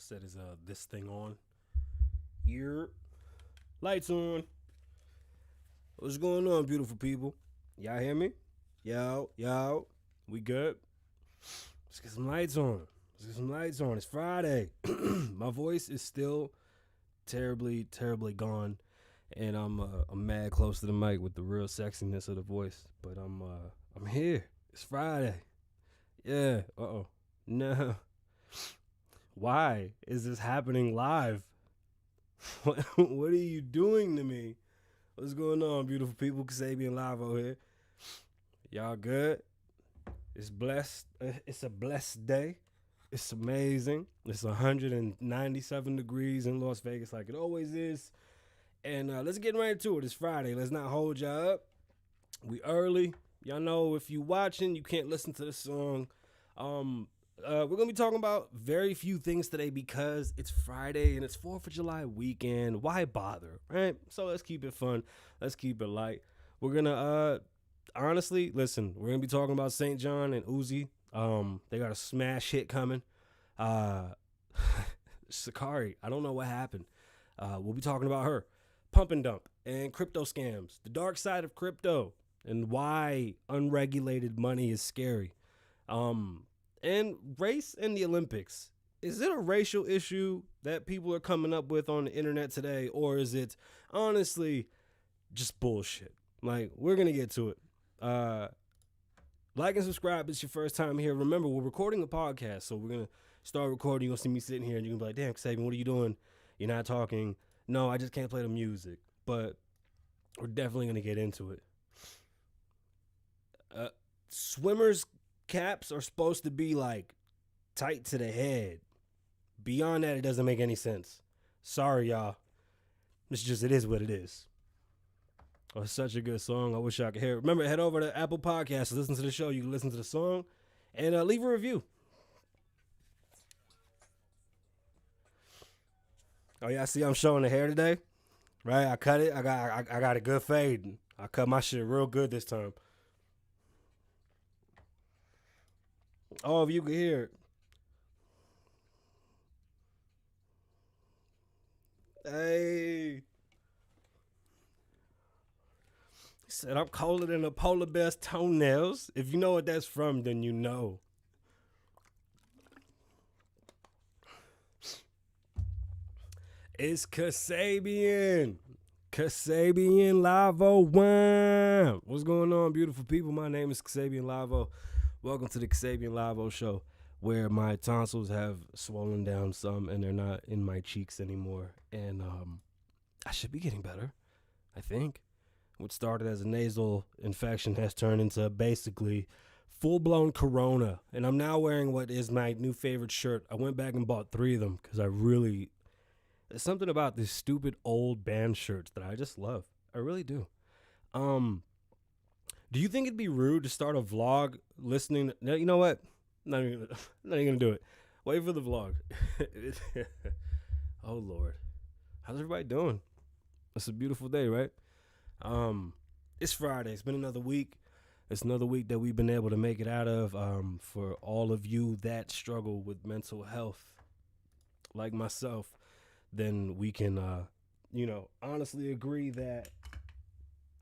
Set is this thing on. Your lights on. What's going on, beautiful people? Y'all hear me? Yo, we good? Let's get some lights on. It's Friday. My voice is still terribly gone, and I'm mad close to the mic with the real sexiness of the voice. But I'm here. It's Friday. Yeah. No. Why is this happening live? What are you doing to me? What's going on, beautiful people? Kasabian Lavoe here. Y'all good? It's blessed. It's a blessed day. It's amazing. It's 197 degrees in Las Vegas like it always is. And let's get right into it. It's Friday. Let's not hold y'all up. We early. Y'all know if you watching, you can't listen to the song. We're going to be talking about very few things today because it's Friday and it's 4th of July weekend. Why bother, right? So let's keep it fun. Let's keep it light. We're going to, honestly, listen, we're going to be talking about St. John and Uzi. They got a smash hit coming. Sha'Carri, I don't know what happened. We'll be talking about her. Pump and dump and crypto scams. The dark side of crypto and why unregulated money is scary. And race in the Olympics. Is it a racial issue that people are coming up with on the internet today? Or is it honestly just bullshit? Like, we're going to get to it. Like and subscribe. It's your first time here. Remember, we're recording a podcast. So we're going to start recording. You're going to see me sitting here and you're going to be like, damn, Kasabian, what are you doing? You're not talking. No, I just can't play the music. But we're definitely going to get into it. Swimmers caps are supposed to be like tight to the head. Beyond that, it doesn't make any sense. Sorry, y'all. It is what it is. Oh, it's such a good song. I wish I could hear it. Remember, head over to Apple Podcasts, listen to the show. You can listen to the song and leave a review. Oh yeah, I see I'm showing the hair today. Right? I cut it. I got a good fade. I cut my shit real good this time. Oh, if you can hear it. Hey. He said, I'm colder than a polar bear's toenails. If you know what that's from, then you know. It's Kasabian. Kasabian Lavoe. What's going on, beautiful people? My name is Kasabian Lavoe. Welcome to the Kasabian Lavoe Show, where my tonsils have swollen down some and they're not in my cheeks anymore. And I should be getting better, I think. What started as a nasal infection has turned into basically full-blown corona. And I'm now wearing what is my new favorite shirt. I went back and bought 3 of them because there's something about these stupid old band shirts that I just love. I really do. Do you think it'd be rude to start a vlog listening? No, you know what? Not even gonna do it. Wait for the vlog. Oh Lord, how's everybody doing? It's a beautiful day, right? It's Friday. It's been another week. It's another week that we've been able to make it out of. For all of you that struggle with mental health, like myself, then we can, honestly agree that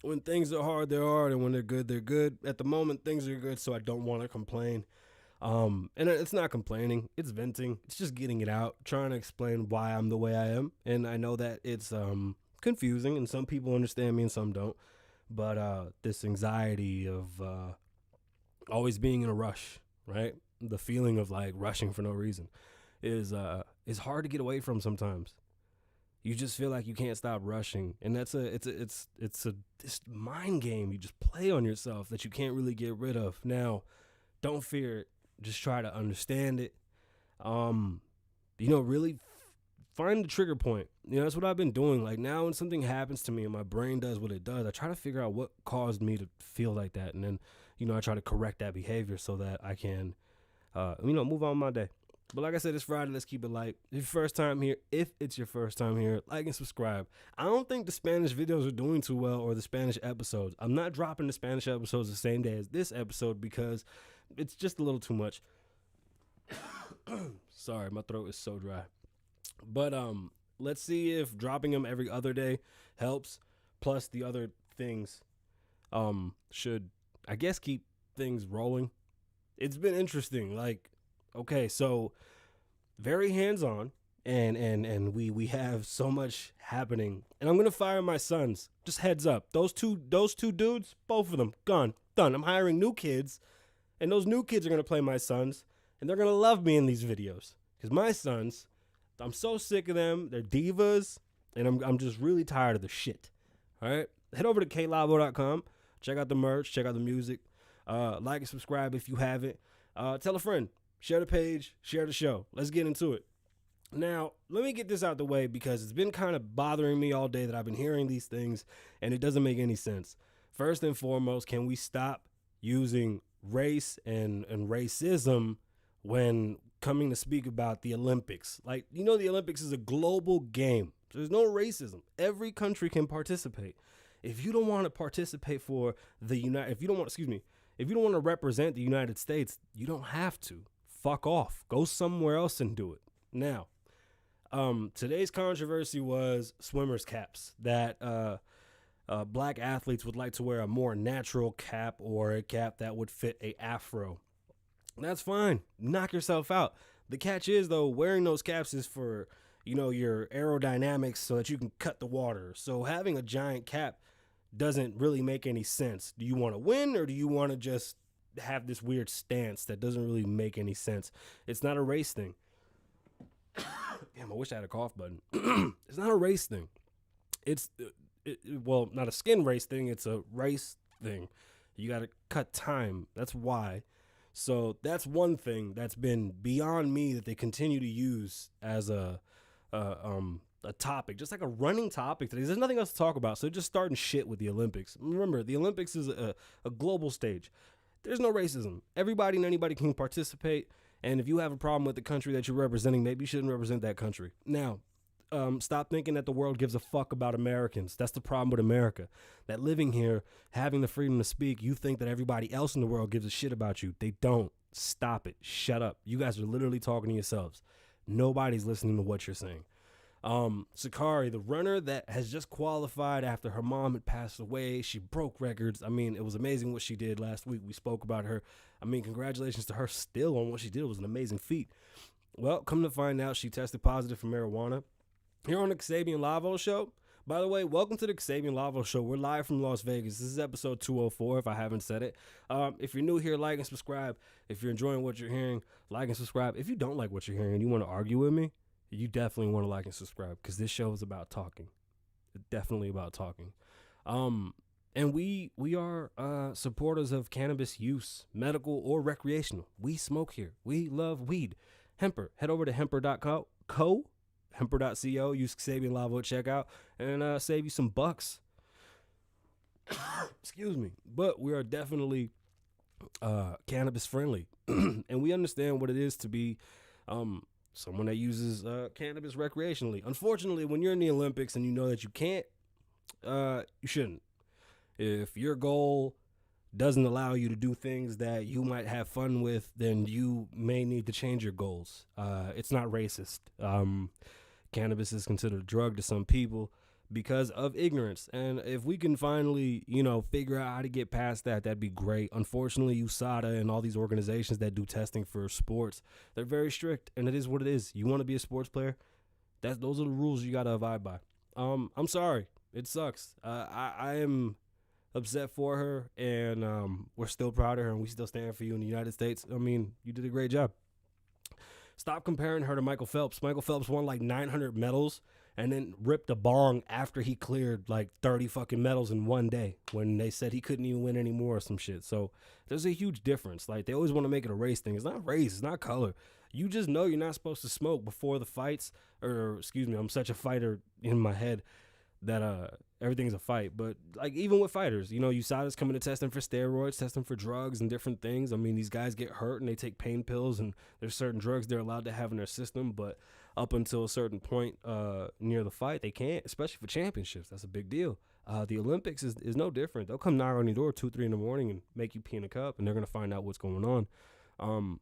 when things are hard, they're hard, and when they're good, they're good. At the moment, things are good, so I don't want to complain. And it's not complaining. It's venting. It's just getting it out, trying to explain why I'm the way I am. And I know that it's confusing, and some people understand me and some don't. But this anxiety of always being in a rush, right? The feeling of like rushing for no reason is hard to get away from sometimes. You just feel like you can't stop rushing, and it's this mind game you just play on yourself that you can't really get rid of. Now, don't fear it. Just try to understand it. Really find the trigger point. That's what I've been doing. Like now, when something happens to me and my brain does what it does, I try to figure out what caused me to feel like that, and then I try to correct that behavior so that I can, move on my day. But like I said, it's Friday. Let's keep it light. If it's your first time here, like and subscribe. I don't think the Spanish videos are doing too well, or the Spanish episodes. I'm not dropping the Spanish episodes the same day as this episode because it's just a little too much. Sorry, my throat is so dry. But let's see if dropping them every other day helps. Plus the other things should, I guess, keep things rolling. It's been interesting. Like, okay, so very hands on, and we have so much happening. And I'm gonna fire my sons. Just heads up. Those two dudes, both of them, gone. Done. I'm hiring new kids, and those new kids are gonna play my sons, and they're gonna love me in these videos. Because my sons, I'm so sick of them. They're divas, and I'm just really tired of the shit. Alright? Head over to klavoe.com. Check out the merch, check out the music. Like and subscribe if you haven't. Tell a friend. Share the page, share the show. Let's get into it. Now, let me get this out the way because it's been kind of bothering me all day that I've been hearing these things and it doesn't make any sense. First and foremost, can we stop using race and racism when coming to speak about the Olympics? Like, the Olympics is a global game. There's no racism. Every country can participate. If you don't want to participate for if you don't want to represent the United States, you don't have to. Fuck off. Go somewhere else and do it. Now, today's controversy was swimmers' caps, that black athletes would like to wear a more natural cap or a cap that would fit a afro. That's fine. Knock yourself out. The catch is, though, wearing those caps is for, your aerodynamics so that you can cut the water. So having a giant cap doesn't really make any sense. Do you want to win or do you want to just have this weird stance that doesn't really make any sense? It's not a race thing. Damn, I wish I had a cough button. It's not a race thing. It's, not a skin race thing. It's a race thing. You got to cut time. That's why. So that's one thing that's been beyond me that they continue to use as a topic, just like a running topic today. There's nothing else to talk about, so just starting shit with the Olympics. Remember, the Olympics is a global stage. There's no racism. Everybody and anybody can participate, and if you have a problem with the country that you're representing, maybe you shouldn't represent that country. Now, stop thinking that the world gives a fuck about Americans. That's the problem with America. That living here, having the freedom to speak, you think that everybody else in the world gives a shit about you. They don't. Stop it. Shut up. You guys are literally talking to yourselves. Nobody's listening to what you're saying. Sha'Carri, the runner that has just qualified after her mom had passed away, she broke records. I mean, it was amazing what she did last week. We spoke about her. I mean, congratulations to her still on what she did. It was an amazing feat. Well, come to find out, she tested positive for marijuana. Here on the Kasabian Lavoe Show. By the way, welcome to the Kasabian Lavoe Show. We're live from Las Vegas. This is episode 204, if I haven't said it. If you're new here, like and subscribe. If you're enjoying what you're hearing, like and subscribe. If you don't like what you're hearing and you want to argue with me, you definitely want to like and subscribe because this show is about talking. It's definitely about talking. And we are supporters of cannabis use, medical or recreational. We smoke here. We love weed. Hemper. Head over to hemper.co. Hemper.co. Use Kasabian Lavoe at checkout and save you some bucks. Excuse me. But we are definitely cannabis friendly. And we understand what it is to be someone that uses cannabis recreationally. Unfortunately, when you're in the Olympics and you know that you can't, you shouldn't. If your goal doesn't allow you to do things that you might have fun with, then you may need to change your goals. It's not racist. Cannabis is considered a drug to some people because of ignorance. And if we can finally, figure out how to get past that, that'd be great. Unfortunately, USADA and all these organizations that do testing for sports, they're very strict, and it is what it is. You want to be a sports player? Those are the rules you got to abide by. I'm sorry. It sucks. I am upset for her, and we're still proud of her, and we still stand for you in the United States. I mean, you did a great job. Stop comparing her to Michael Phelps. Michael Phelps won like 900 medals and then ripped a bong after he cleared like 30 fucking medals in one day when they said he couldn't even win anymore or some shit. So there's a huge difference. Like, they always want to make it a race thing. It's not race. It's not color. You just know you're not supposed to smoke before the fights, or excuse me, I'm such a fighter in my head that everything's a fight. But like, even with fighters, USADA's coming to testing for steroids, testing for drugs and different things. I mean, these guys get hurt and they take pain pills, and there's certain drugs they're allowed to have in their system, but up until a certain point near the fight, they can't, especially for championships. That's a big deal. The Olympics is no different. They'll come knock on your door 2-3 in the morning and make you pee in a cup, and they're going to find out what's going on.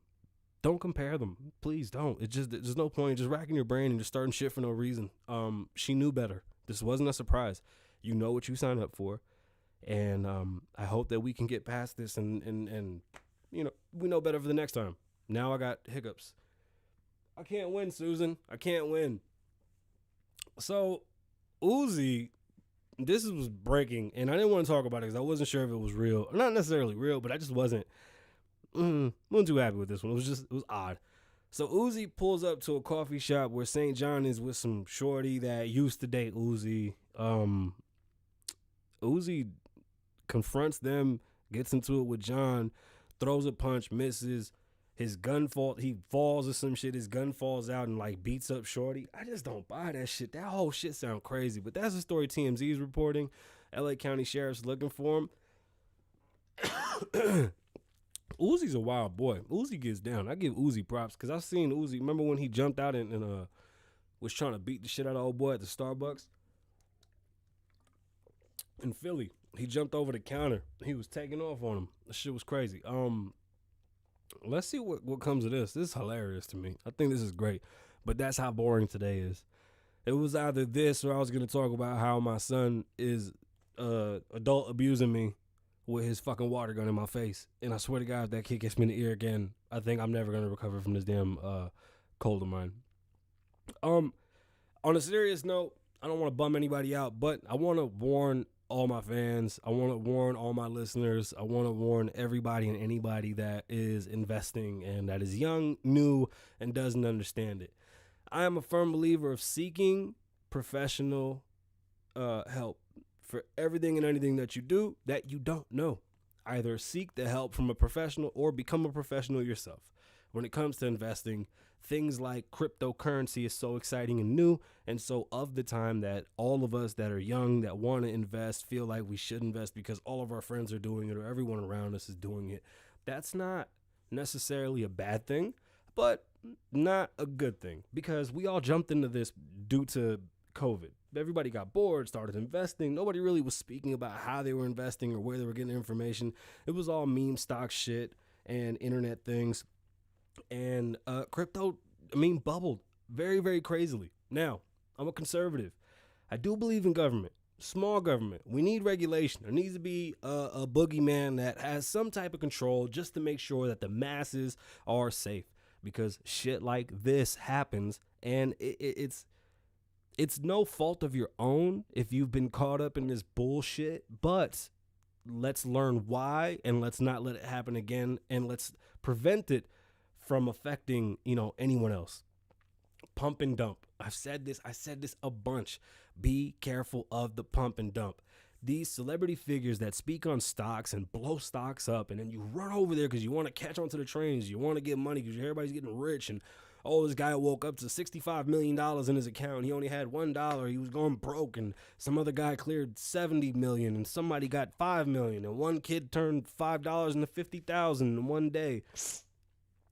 don't compare them. Please don't. It's just, there's no point in just racking your brain and just starting shit for no reason. She knew better. This wasn't a surprise. You know what you signed up for. And I hope that we can get past this and you know, we know better for the next time. Now I got hiccups. I can't win, Susan. I can't win. So, Uzi, this was breaking, and I didn't want to talk about it because I wasn't sure if it was real. Not necessarily real, but I just wasn't too happy with this one. It was odd. So Uzi pulls up to a coffee shop where St. John is with some shorty that used to date Uzi. Uzi confronts them, gets into it with John, throws a punch, misses. His gun he falls or some shit. His gun falls out and like beats up shorty. I just don't buy that shit. That whole shit sound crazy. But that's the story TMZ is reporting. LA County Sheriff's looking for him. Uzi's a wild boy. Uzi gets down. I give Uzi props because I've seen Uzi. Remember when he jumped out and was trying to beat the shit out of old boy at the Starbucks in Philly? He jumped over the counter. He was taking off on him. The shit was crazy. Let's see what comes of this. This is hilarious to me. I think this is great. But that's how boring today is. It was either this or I was going to talk about how my son is adult abusing me with his fucking water gun in my face. And I swear to God, if that kid gets me in the ear again, I think I'm never going to recover from this damn cold of mine. On a serious note, I don't want to bum anybody out, but I want to warn all my fans. I want to warn all my listeners. I want to warn everybody and anybody that is investing and that is young, new, and doesn't understand it. I am a firm believer of seeking professional help for everything and anything that you do that you don't know. Either seek the help from a professional or become a professional yourself. When it comes to investing, things like cryptocurrency is so exciting and new, and so of the time that all of us that are young that want to invest feel like we should invest because all of our friends are doing it or everyone around us is doing it. That's not necessarily a bad thing, but not a good thing because we all jumped into this due to COVID. Everybody got bored, started investing. Nobody really was speaking about how they were investing or where they were getting information. It was all meme stock shit and internet things. And crypto, bubbled very, very crazily. Now, I'm a conservative. I do believe in government, small government. We need regulation. There needs to be a boogeyman that has some type of control just to make sure that the masses are safe because shit like this happens and it's no fault of your own if you've been caught up in this bullshit, but let's learn why and let's not let it happen again and let's prevent it from affecting, anyone else. Pump and dump. I said this a bunch. Be careful of the pump and dump. These celebrity figures that speak on stocks and blow stocks up, and then you run over there because you want to catch onto the trains. You want to get money because everybody's getting rich. And this guy woke up to $65 million in his account. He only had $1. He was going broke, and some other guy cleared $70 million, and somebody got $5 million, and one kid turned $5 into $50,000 in one day.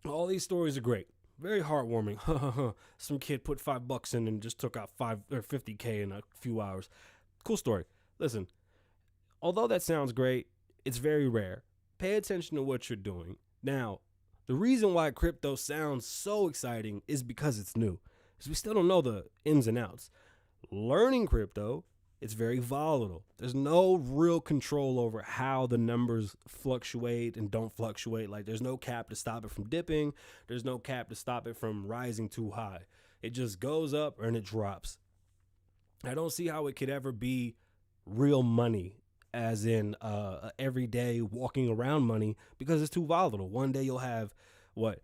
All these stories are great. Very heartwarming. Some kid put $5 in and just took out $50K in a few hours. Cool story. Listen, although that sounds great, it's very rare. Pay attention to what you're doing. Now, the reason why crypto sounds so exciting is because it's new. Because we still don't know the ins and outs. Learning crypto, it's very volatile. There's no real control over how the numbers fluctuate and don't fluctuate. Like there's no cap to stop it from dipping. There's no cap to stop it from rising too high. It just goes up and it drops. I don't see how it could ever be real money, as in everyday walking around money, because it's too volatile. One day you'll have $1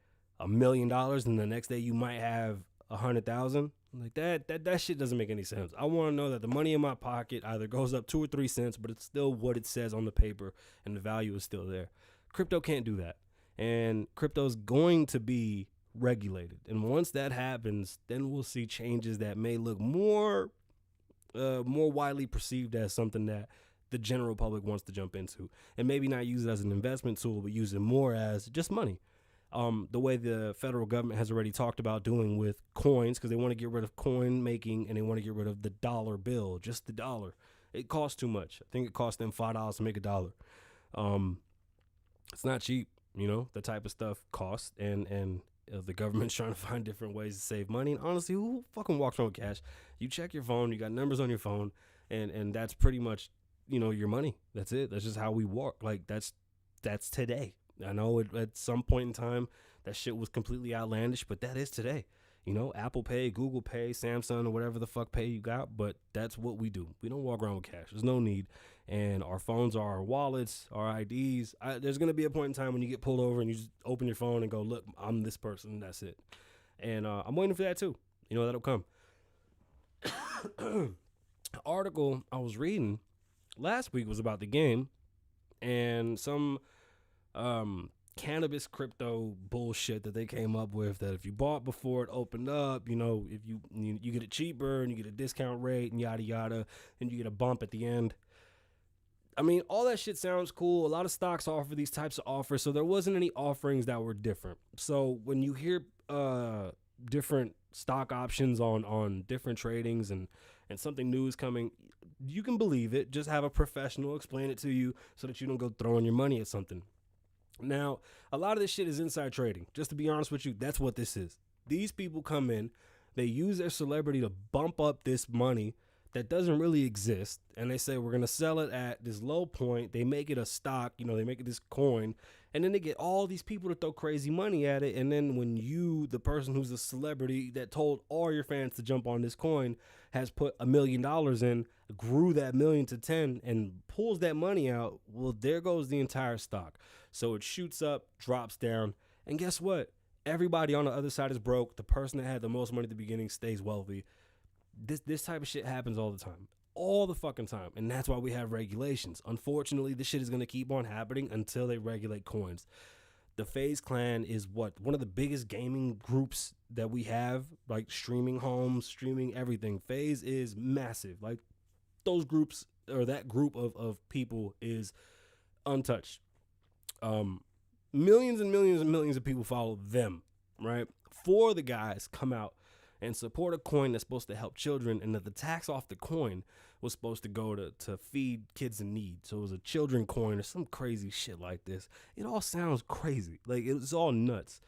million, and the next day you might have 100,000. Like that shit doesn't make any sense. I want to know that the money in my pocket either goes up 2 or 3 cents, but it's still what it says on the paper and the value is still there. Crypto can't do that. And crypto is going to be regulated. And once that happens, then we'll see changes that may look more widely perceived as something that the general public wants to jump into, and maybe not use it as an investment tool, but use it more as just money. The way the federal government has already talked about doing with coins, because they want to get rid of coin making and they want to get rid of the dollar bill, just the dollar. It costs too much. I think it cost them $5 to make a dollar. It's not cheap, the type of stuff costs, and The government's trying to find different ways to save money. And honestly, who fucking walks around with cash? You check your phone, you got numbers on your phone, and that's pretty much, your money. That's it. That's just how we walk. Like that's today. I know at some point in time that shit was completely outlandish, but that is today. Apple Pay, Google Pay, Samsung, or whatever the fuck pay you got, but that's what we do. We don't walk around with cash. There's no need. And our phones are our wallets, our IDs. There's going to be a point in time when you get pulled over and you just open your phone and go, look, I'm this person. That's it. And I'm waiting for that too. That'll come. An article I was reading last week was about the game and some cannabis crypto bullshit that they came up with, that if you bought before it opened up, if you get it cheaper and you get a discount rate and yada yada, and you get a bump at the end. I mean, all that shit sounds cool. A lot of stocks offer these types of offers, so there wasn't any offerings that were different. So when you hear different stock options on different tradings and something new is coming, you can believe it. Just have a professional explain it to you so that you don't go throwing your money at something. Now, a lot of this shit is inside trading. Just to be honest with you, that's what this is. These people come in, they use their celebrity to bump up this money that doesn't really exist, and they say we're going to sell it at this low point. They make it a stock, they make it this coin, and then they get all these people to throw crazy money at it, and then when you, the person who's a celebrity that told all your fans to jump on this coin, has put $1 million in, grew that million to 10, and pulls that money out, well, there goes the entire stock. So it shoots up, drops down, and guess what? Everybody on the other side is broke. The person that had the most money at the beginning stays wealthy. This type of shit happens all the time. All the fucking time. And that's why we have regulations. Unfortunately, this shit is going to keep on happening until they regulate coins. The Faze Clan is one of the biggest gaming groups that we have, like streaming homes, streaming everything. Faze is massive. Like those groups, or that group of people is untouched. Millions and millions and millions of people follow them, right? 4 of the guys come out and support a coin that's supposed to help children, and that the tax off the coin was supposed to go to feed kids in need. So it was a children coin or some crazy shit like this. It all sounds crazy. Like, it's all nuts.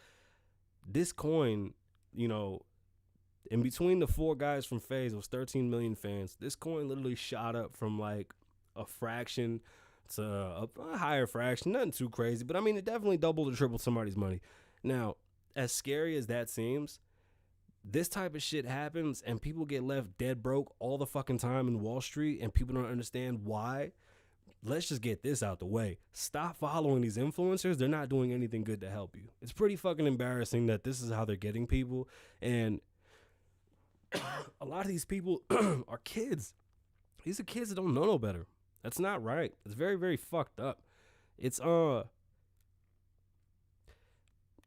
This coin, in between the 4 guys from Faze, it was 13 million fans. This coin literally shot up from like a fraction to a higher fraction. Nothing too crazy, but I mean, it definitely doubled or tripled somebody's money. Now, as scary as that seems, this type of shit happens and people get left dead broke all the fucking time in Wall Street, and people don't understand why. Let's just get this out the way. Stop following these influencers. They're not doing anything good to help you. It's pretty fucking embarrassing that this is how they're getting people. And a lot of these people are kids. These are kids that don't know no better. That's not right. It's very, very fucked up. It's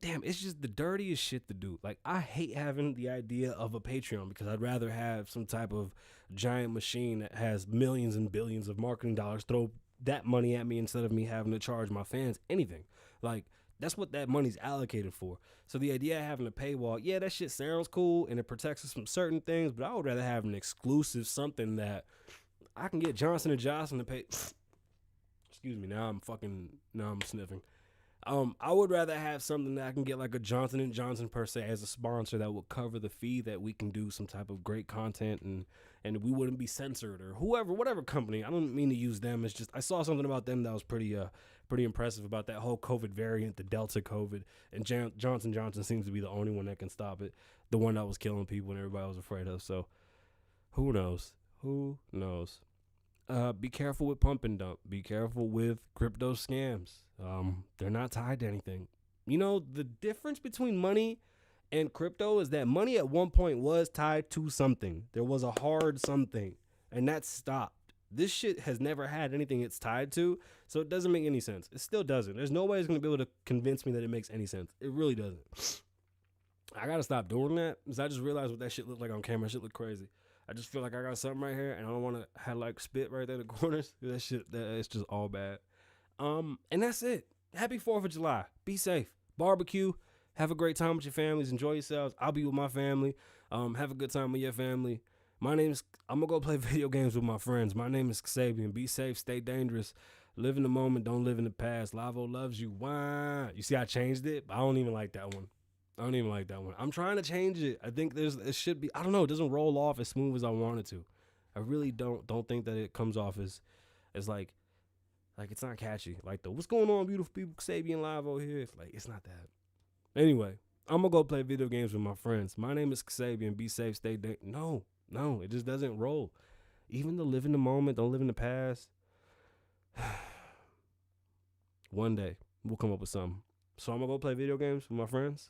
damn, it's just the dirtiest shit to do. Like, I hate having the idea of a Patreon, because I'd rather have some type of giant machine that has millions and billions of marketing dollars throw that money at me instead of me having to charge my fans anything. Like, that's what that money's allocated for. So the idea of having a paywall, yeah, that shit sounds cool and it protects us from certain things, but I would rather have an exclusive something that I can get Johnson & Johnson to pay. Excuse me, now I'm sniffing. I would rather have something that I can get like a Johnson & Johnson per se as a sponsor that will cover the fee, that we can do some type of great content and we wouldn't be censored, or whatever company. I don't mean to use them. It's just I saw something about them that was pretty impressive about that whole COVID variant, the Delta COVID, and Johnson & Johnson seems to be the only one that can stop it, the one that was killing people and everybody was afraid of. So who knows? Be careful with pump and dump. Be careful with crypto scams. They're not tied to anything. The difference between money and crypto is that money at one point was tied to something. There was a hard something, and that stopped. This shit has never had anything it's tied to, so it doesn't make any sense. It still doesn't. There's no way it's going to be able to convince me that it makes any sense. It really doesn't. I got to stop doing that, because I just realized what that shit looked like on camera. That shit looked crazy. I just feel like I got something right here, and I don't want to have like spit right there in the corners. That shit, it's just all bad. And that's it. Happy 4th of July. Be safe. Barbecue. Have a great time with your families. Enjoy yourselves. I'll be with my family. Have a good time with your family. I'm going to go play video games with my friends. My name is Kasabian. Be safe. Stay dangerous. Live in the moment. Don't live in the past. Lavoe loves you. Why? You see I changed it? I don't even like that one. I don't even like that one. I'm trying to change it. I think it should be. I don't know. It doesn't roll off as smooth as I want it to. I really don't think that it comes off as like it's not catchy. Like the what's going on, beautiful people? Kasabian Lavoe here. Like it's not that. Anyway, I'm gonna go play video games with my friends. My name is Kasabian. Be safe, stay dangerous. No, it just doesn't roll. Even to live in the moment, don't live in the past. One day we'll come up with something. So I'm gonna go play video games with my friends.